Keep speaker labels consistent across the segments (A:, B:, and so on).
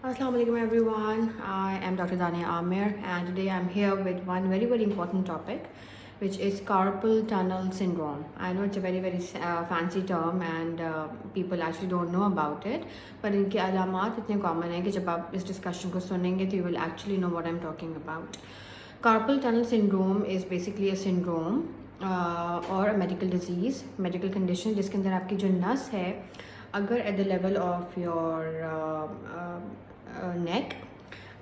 A: Assalamu alaikum everyone. I am Dr. Dania Amir and today I'm here with one very important topic which is carpal tunnel syndrome. I know it's a very fancy term and people actually don't know about it, but इनके अलामात इतने common हैं कि जब आप इस discussion को सुनेंगे तो you will actually know what I'm talking about. Carpal tunnel syndrome is basically a syndrome or a medical disease, medical condition जिसके अंदर आपकी जो नस है अगर at the level of your neck,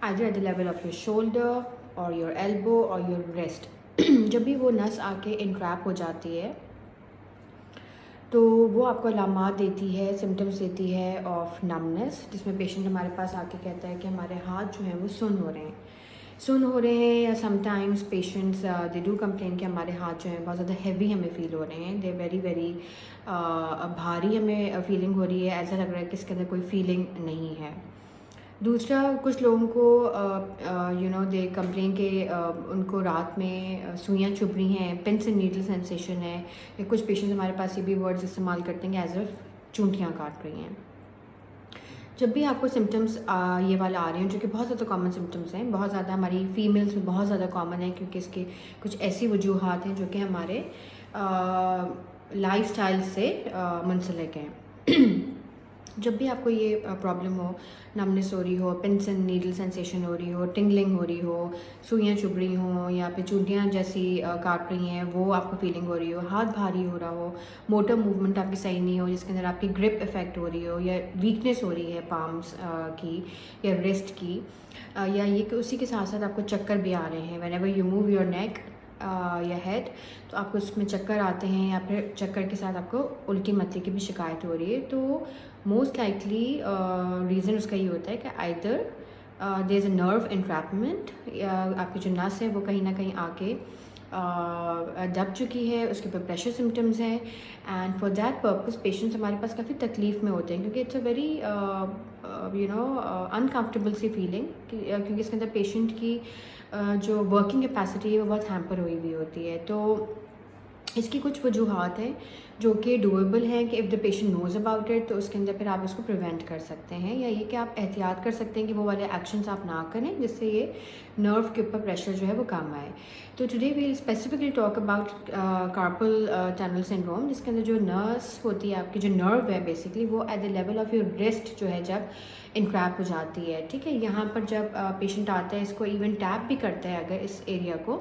A: either at the level of your shoulder or your elbow or your wrist, जब भी वो नस आके इंट्रैप हो जाती है तो वो आपको अलामात देती है, सिम्टम्स देती है ऑफ नमनेस, जिसमें पेशेंट हमारे पास आके कहता है कि हमारे हाथ जो हैं वो सुन हो रहे हैं या sometimes patients they do complain कि हमारे हाथ जो हैं बहुत ज़्यादा हैवी हमें फ़ील हो रहे हैं, दे वेरी भारी हमें फीलिंग हो रही है, ऐसा लग रहा है कि इसके अंदर कोई फीलिंग नहीं है। दूसरा, कुछ लोगों को दे कंप्लेन के उनको रात में सुइयाँ चुभ रही हैं, पिंस एंड नीडल सेंसेशन है, या कुछ पेशेंट्स हमारे पास ये भी वर्ड्स इस्तेमाल करते हैं एज इफ चूंटियाँ काट रही हैं। जब भी आपको सिम्टम्स ये वाला आ रहे हैं, जो कि बहुत ज़्यादा कॉमन सिम्टम्स हैं, बहुत ज़्यादा हमारी फीमेल्स में बहुत ज़्यादा कॉमन है क्योंकि इसके कुछ ऐसी वजूहात हैं जो कि हमारे लाइफस्टाइल से मुंसलिक हैं। जब भी आपको ये प्रॉब्लम हो, नमनेस हो रही हो, पिंस एंड नीडल सेंसेशन हो रही हो, टिंगलिंग हो रही हो, सुइयाँ चुभ रही हों या फिर चूंटियाँ जैसी काट रही हैं वो आपको फीलिंग हो रही हो, हाथ भारी हो रहा हो, मोटर मूवमेंट आपकी सही नहीं हो जिसके अंदर आपकी ग्रिप इफेक्ट हो रही हो या वीकनेस हो रही है पाम्स की या रिस्ट की, या ये कि उसी के साथ साथ आपको चक्कर भी आ रहे हैं, when ever you move your neck या हेड तो आपको उसमें चक्कर आते हैं या फिर चक्कर के साथ आपको उल्टी मतली की भी शिकायत हो रही है, तो मोस्ट लाइकली रीज़न उसका ये होता है कि either there is a nerve entrapment, या आपकी जो नस है वो कहीं ना कहीं आके दब चुकी है, उसके ऊपर प्रेशर सिम्टम्स हैं, and for that purpose patients हमारे पास काफ़ी तकलीफ़ में होते हैं क्योंकि इट्स अ वेरी अनकम्फर्टेबल सी फीलिंग, क्योंकि इसके अंदर पेशेंट की जो वर्किंग कैपेसिटी है वो बहुत हैम्पर हुई हुई होती है। तो इसकी कुछ वजूहात हैं जो कि डूएबल हैं कि if the patient knows about it तो उसके अंदर फिर आप इसको प्रिवेंट कर सकते हैं, या ये कि आप एहतियात कर सकते हैं कि वो वाले एक्शंस आप ना करें जिससे ये नर्व के ऊपर प्रेशर जो है वो कम आए। तो today we will specifically talk about carpal tunnel syndrome, जिसके अंदर जो नर्व्स होती है, आपकी जो नर्व है बेसिकली वो at the level of your wrist जो है जब इंट्रैप हो जाती है, ठीक है। यहाँ पर जब पेशेंट आता है, इसको इवन टैप भी करता है अगर इस एरिया को,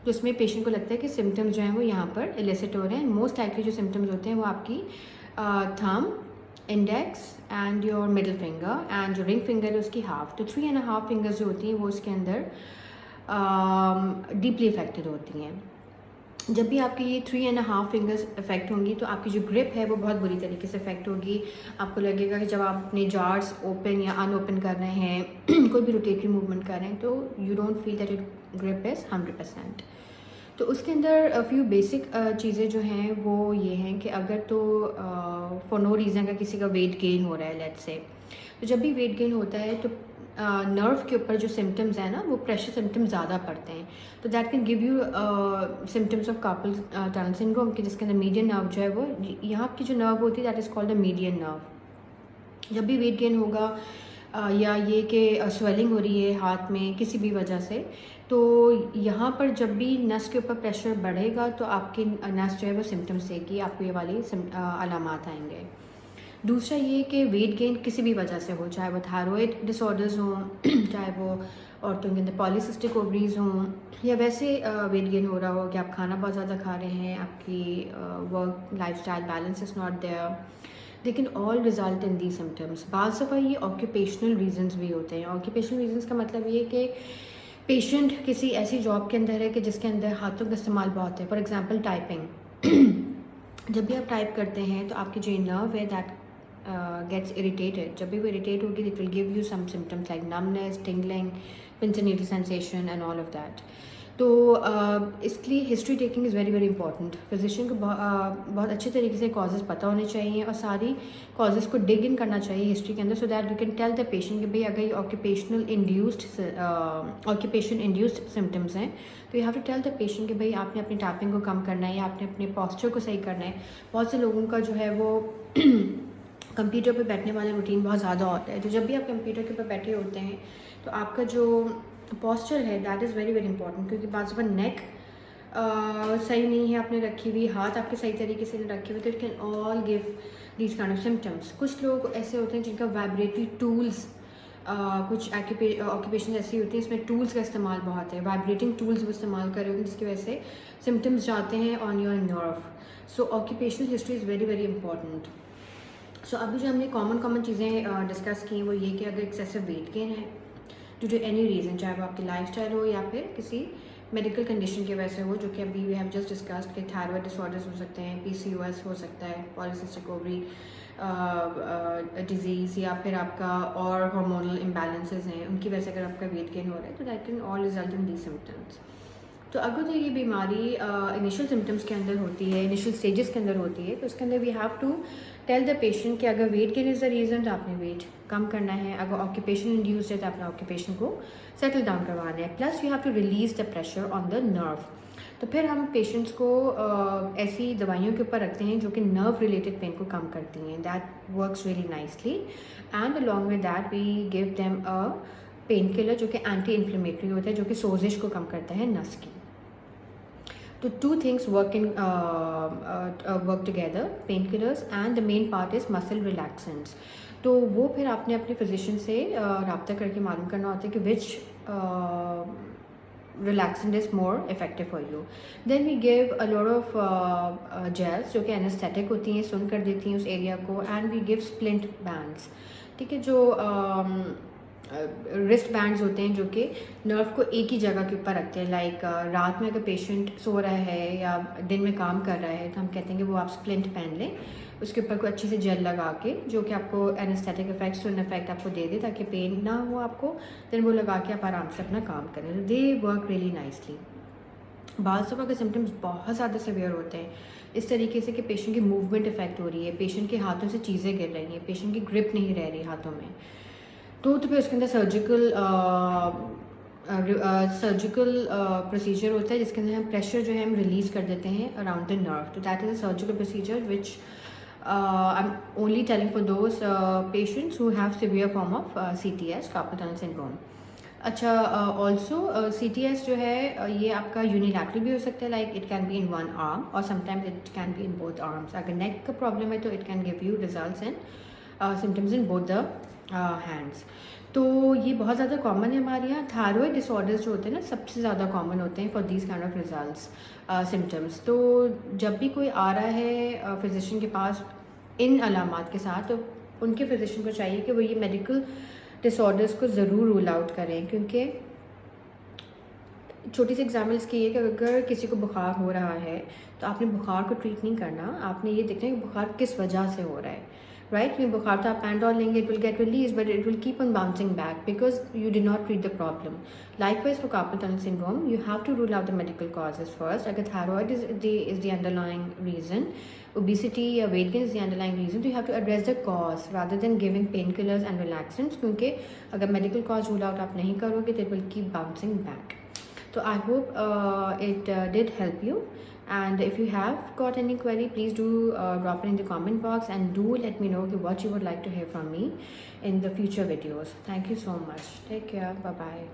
A: तो उसमें पेशेंट को लगता है कि सिम्टम्स जो हैं वो यहाँ पर इलिसिट हो रहे हैं। मोस्ट लाइकली जो सिम्टम्स होते हैं वो आपकी thumb, index and your middle finger, and जो रिंग फिंगर है उसकी हाफ, तो 3.5 फिंगर्स जो होती हैं वो उसके अंदर डीपली अफेक्टेड होती हैं। जब भी आपकी ये 3.5 फिंगर्स इफेक्ट होंगी तो आपकी जो ग्रिप है वो बहुत बुरी तरीके से इफेक्ट होगी। आपको लगेगा कि जब आप अपने जार्स ओपन या अनओपन कर रहे हैं कोई भी रोटेटरी मूवमेंट कर रहे हैं तो you don't feel that it grip is 100%। तो उसके अंदर फ्यू बेसिक चीज़ें जो हैं वो ये हैं कि अगर तो फॉर नो रीज़न अगर किसी का वेट गेन हो रहा है लेट्स से, तो जब भी वेट गेन होता है तो नर्व के ऊपर जो सिम्टम्स हैं ना वो प्रेशर सिम्टम्स ज़्यादा पड़ते हैं, तो that can give you symptoms of carpel tunnel syndrome के, जिसके अंदर मीडियन नर्व जो है वो, यहाँ की जो नर्व होती है that is called the median nerve. जब भी वेट गेन होगा या ये कि स्वेलिंग हो रही है हाथ में किसी भी वजह से, तो यहाँ पर जब भी नस के ऊपर प्रेशर बढ़ेगा तो आपकी नस जो है वो सिम्टम्स देगी, आपको ये वाली अलामात आएंगे। दूसरा ये कि वेट गेन किसी भी वजह से हो, चाहे वो थायराइड डिसऑर्डर्स हों, चाहे वो औरतों के अंदर पॉलीसिस्टिक ओवरीज हों, या वैसे वेट गेन हो रहा हो कि आप खाना बहुत ज़्यादा खा रहे हैं, आपकी work lifestyle balance is not there, लेकिन all result in the symptoms. बाज़ दफ़ा ये ऑक्यूपेशनल रीजंस भी होते हैं। ऑक्यूपेशनल रीजंस का मतलब ये कि पेशेंट किसी ऐसी जॉब के अंदर है कि जिसके अंदर हाथों का इस्तेमाल बहुत है, फॉर एग्जांपल टाइपिंग। जब भी आप टाइप करते हैं तो आपकी जो नर्व है दैट गेट्स इरिटेटेड, जब भी वो इरिटेट होगी it will give you some symptoms like numbness, tingling, pins and needle sensation and all of that. तो इसलिए history taking is very important. Physician को बहुत अच्छे तरीके से कॉजेज़ पता होने चाहिए और सारी कॉजेज़ को डिग इन करना चाहिए हिस्ट्री के अंदर, so that you can tell the patient कि भाई अगर ये ऑक्यूपेशन इंड्यूस्ड सिम्टम्स हैं तो you have to tell the patient कि भाई आपने अपनी टैपिंग को कम करना है या आपने अपने पॉस्चर को सही करना है। बहुत से लोगों का जो है वो कंप्यूटर पे बैठने वाला रूटीन बहुत ज़्यादा होता है, तो जब भी आप कंप्यूटर के ऊपर बैठे होते हैं तो आपका जो पोस्चर है that is very very important, क्योंकि बाज़ दफ़ा नेक सही नहीं है आपने रखी हुई, हाथ आपके सही तरीके से नहीं रखे हुए, तो it can all give these kind of symptoms. कुछ लोग ऐसे होते हैं जिनका वाइब्रेटरी टूल्स, कुछ ऑक्यूपेशन ऐसी होती है इसमें टूल्स का इस्तेमाल बहुत है, वाइब्रेटिंग टूल्स वो इस्तेमाल कर रहे होते हैं, जिसकी वजह से सिम्टम्स जाते हैं on your nerve. So occupational history is very very important. So अभी जो हमने कॉमन चीज़ें डिस्कस की वो ये कि अगर एक्सेसिव वेट गेन है ड्यू टू एनी रीज़न, चाहे वो आपकी लाइफस्टाइल हो या फिर किसी मेडिकल कंडीशन की वजह से हो, जो कि अभी वी हैव जस्ट डिस्कस्ड कि थायराइड डिसऑर्डर्स हो सकते हैं, PCOS हो सकता है, पॉलीसिस्टिक ओवरी डिजीज़, या फिर आपका और हार्मोनल इम्बैलेंसेस हैं, उनकी वजह से अगर आपका वेट गेन हो रहा है तो that can all result in the symptoms. तो अगर तो ये बीमारी इनिशियल सिम्टम्स के अंदर होती है, इनिशियल स्टेजेस के अंदर होती है, तो उसके अंदर we have to tell the patient कि अगर weight gain is the reason तो आपने वेट कम करना है, अगर ऑक्यूपेशन इंड्यूस्ड है तो आपने ऑक्यूपेशन को सेटल डाउन करवाना है, plus you have to release the pressure on the nerve. तो फिर हम पेशेंट्स को ऐसी दवाइयों के ऊपर रखते हैं जो कि नर्व रिलेटेड पेन को कम करती हैं, that works really nicely, and along with that we give them a painkiller जो कि एंटी इन्फ्लेमेटरी होता है, जो कि सोजिश को कम करता है नस की। तो two things work together, pain killers and the main part is muscle relaxants. तो वो फिर आपने अपने फिजिशियन से रब्ता करके मालूम करना होता है कि विच relaxant is more effective for you. Then we give a lot of gels जो कि anesthetic होती हैं, सुन कर देती हैं उस एरिया को, and we give splint bands। ठीक है, जो रिस्ट बैंड्स होते हैं जो कि नर्व को एक ही जगह के ऊपर रखते हैं। लाइक रात में अगर पेशेंट सो रहा है या दिन में काम कर रहा है तो हम कहते हैं कि वो आप स्प्लिंट पहन लें, उसके ऊपर कोई अच्छी से जेल लगा के जो कि आपको एनेस्थेटिक इफेक्ट, सुन इफेक्ट आपको दे दे ताकि पेन ना हो आपको, देन वो लगा के आप आराम से अपना काम करें। तो दे वर्क रियली नाइसली। बाज़ दफ़ा के सिम्टम्स बहुत ज़्यादा सीवियर होते हैं इस तरीके से कि पेशेंट की मूवमेंट इफेक्ट हो रही है, पेशेंट के हाथों से चीज़ें गिर रही हैं, पेशेंट की ग्रिप नहीं रह रही हाथों में, तो फिर उसके अंदर सर्जिकल प्रोसीजर होता है जिसके अंदर हम प्रेशर जो है हम रिलीज़ कर देते हैं अराउंड द नर्व। तो that is a surgical procedure which I am only telling for those patients who have severe form of CTS, carpel tunnel syndrome. अच्छा, ऑल्सो CTS जो है ये आपका यूनिलैटरल भी हो सकता है, like it can be in one arm और sometimes it can be in both arms. अगर नेक का प्रॉब्लम है तो it can give you results in symptoms in both the hands. तो ये बहुत ज़्यादा कॉमन है हमारे यहाँ। थायरॉयड डिसऑर्डर्स जो होते हैं ना सबसे ज़्यादा कॉमन होते हैं for these kind of results symptoms. तो जब भी कोई आ रहा है फिजिशियन के पास इन अलामात के साथ, तो उनके फिजिशियन को चाहिए कि वो ये मेडिकल डिसऑर्डर्स को ज़रूर रूल आउट करें, क्योंकि छोटी सी एग्जाम्पल इसकी है कि अगर किसी को बुखार हो रहा है तो आपने बुखार को ट्रीट नहीं करना, आपने ये देखना है कि बुखार किस वजह से हो रहा है, राइट। ये बुखार तो आप पैंडॉल लेंगे, it will get release but it will keep on bouncing back because you did not treat the problem. Likewise for carpal tunnel syndrome you have to rule out the medical causes first. अगर thyroid is the underlying reason, obesity या weight gain is the underlying reason, तो you have to address the cause rather than giving painkillers and relaxants, क्योंकि अगर medical cause rule out आप नहीं करोगे तो it will keep bouncing back. So I hope it did help you, and if you have got any query please do drop it in the comment box and do let me know what you would like to hear from me in the future videos. Thank you so much. Take care. Bye bye.